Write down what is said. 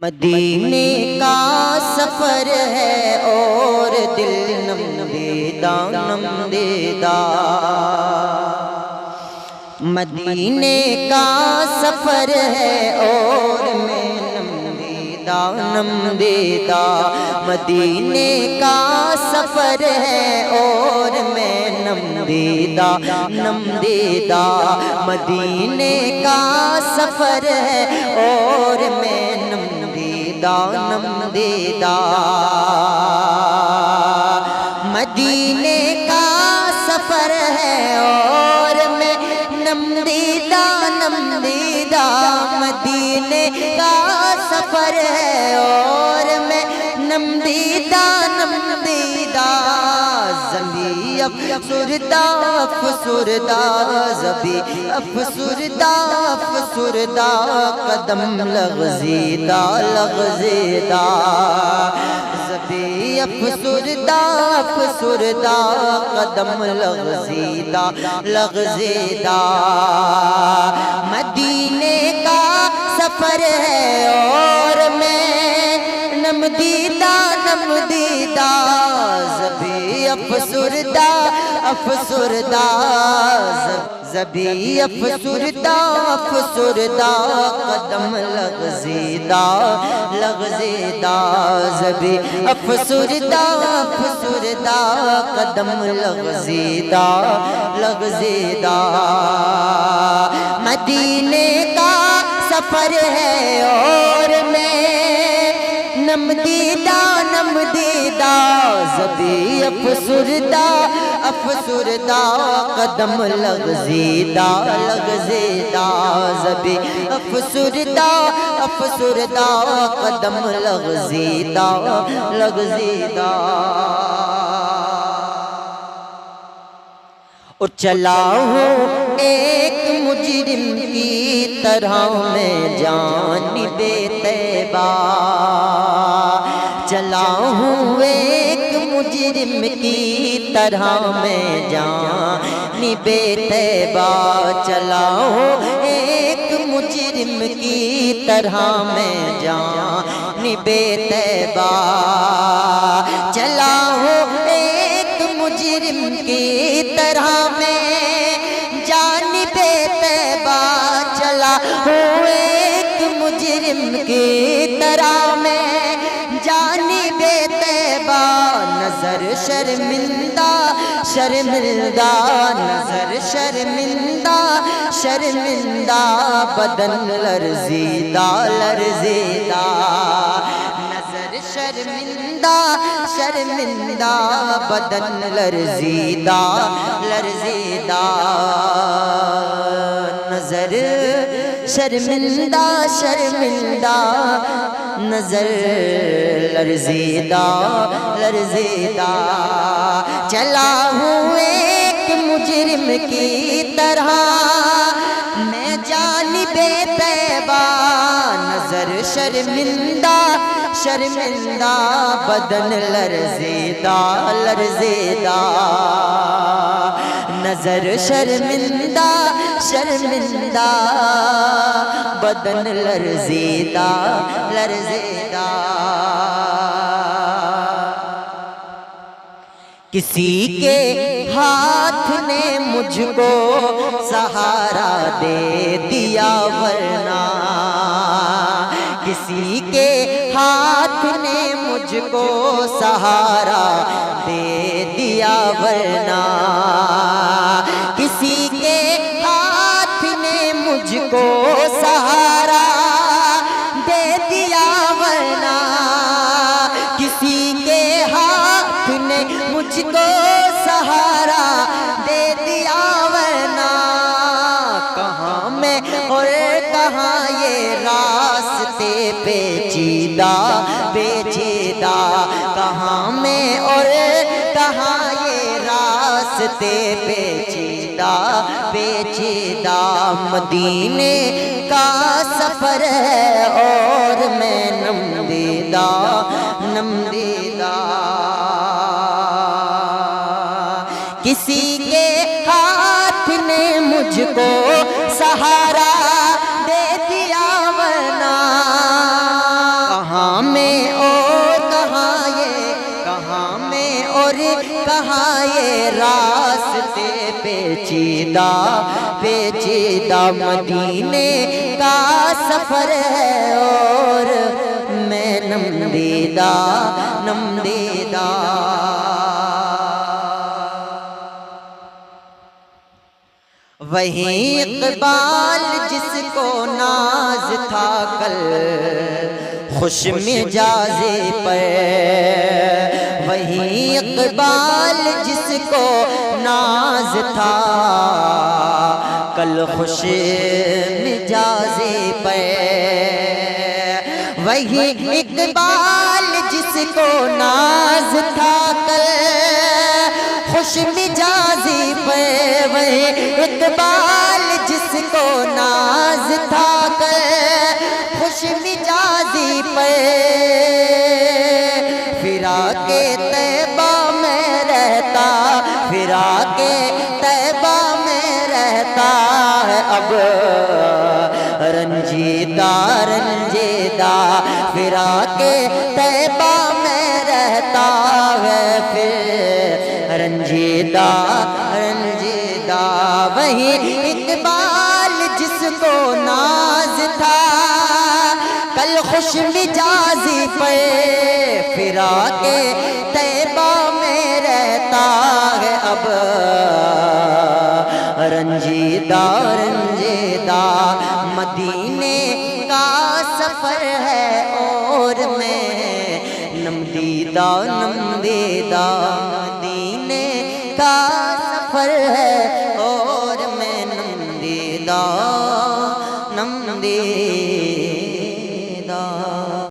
مدینے کا سفر ہے اور دل نم دیدہ نم دیدہ۔ مدینے کا سفر ہے اور میں نم دیدہ نم دیدہ۔ مدینے کا سفر ہے اور میں نم دیدہ نم دیدہ۔ مدینے کا سفر ہے اور میں نم دیدہ نم دیدہ۔ مدینے کا سفر ہے اور میں نم دیدہ نم دیدہ۔ مدینے کا سفر ہے اور میں نم دیدہ نم دیدہ۔ زمیں افسردہ افسردہ زمیں افسردہ افسردہ قدم لغزیدہ لغزیدہ۔ زمیں افسردہ افسردہ قدم لغزیدہ لغزیدہ۔ مدینے کا سفر ہے اور میں نم دیدہ نم دیدہ۔ زمیں افسردہ افسردہ زمیں افسردہ افسردہ قدم لغزیدہ لغزیدہ۔ زمیں افسردہ افسردہ قدم لغزیدہ لغزیدہ۔ مدینے کا سفر ہے اور میں نم دیدہ نم دیدہ۔ زمیں افسردہ افسردہ قدم لغزیدہ لغزیدہ۔ زمیں افسردہ افسردہ قدم لغزیدہ لغزیدہ۔ اور چلا ہوں ایک مجرم کی طرح میں جانب طیبہ۔ چلا ہوں ایک مجرم کی طرح میں جانب طیبہ۔ چلا ہوں ایک مجرم کی طرح میں جانب طیبہ۔ چلا ہوں ایک مجرم کی طرح میں جانب طیبہ۔ چلا ہوں ایک مجرم کی طرح میں جانب طیبہ۔ نظر شرمندہ شرمندہ نظر شرمندہ شرمندہ بدن لرزیدہ لرزیدہ۔ نظر شرمندہ شرمندہ بدن لرزیدہ لرزیدہ۔ نظر شرمندہ شرمندہ نظر لرزیدہ لرزیدہ۔ چلا ہوں ایک مجرم کی طرح میں جانب طیبہ۔ نظر شرمندہ شرمندہ بدن لرزیدہ لرزیدہ۔ نظر شرمندہ شرمندہ بدن لرزیدہ لرزیدہ۔ کسی کے ہاتھ نے مجھ کو سہارا دے دیا ورنہ۔ کسی کے ہاتھ نے مجھ کو سہارا دے دیا ورنہ۔ کسی کے ہاتھ نے مجھ کو سہارا دے دیا ورنہ۔ کسی کے ہاتھ نے مجھ کو سہارا دے دیا ورنہ۔ کہاں میں اور کہاں یہ راستے پیچیدہ پیچیدہ۔ کہاں میں اور کہاں یہ راستے پیچیدہ پیچیدہ۔ مدینے کا سفر ہے اور میں نم دیدہ نم دیدہ۔ کسی کے ہاتھ نے مجھ کو سہارا دے دیا ورنہ۔ کہاں یہ راستے پیچیدہ پیچیدہ مدینے کا سفر ہے اور میں نم دیدہ نم دیدہ وہی اقبال جس کو ناز تھا کل خوش مزاجی پر وہی اقبال جس کو ناز تھا کل خوش مزاجی پر وہی اقبال جس کو ناز تھا کل خوش مزاجی پہ وہی اقبال جس کو ناز تھا کل خوش مزاجی پہ فراق طیبہ میں رہتا فراق طیبہ میں رہتا ہے اب رنجیدہ رنجیدہ فراق طیبہ میں رہتا ہے پھر رنجیدہ رنجیدہ وہی اقبال جس کو ناز تھا کل خوش مزاجی پہ فراق طیبہ میں رہتا ہے اب رنجیدہ رنجیدہ مدینے کا سفر ہے اور میں نم دیدہ نم دیدہ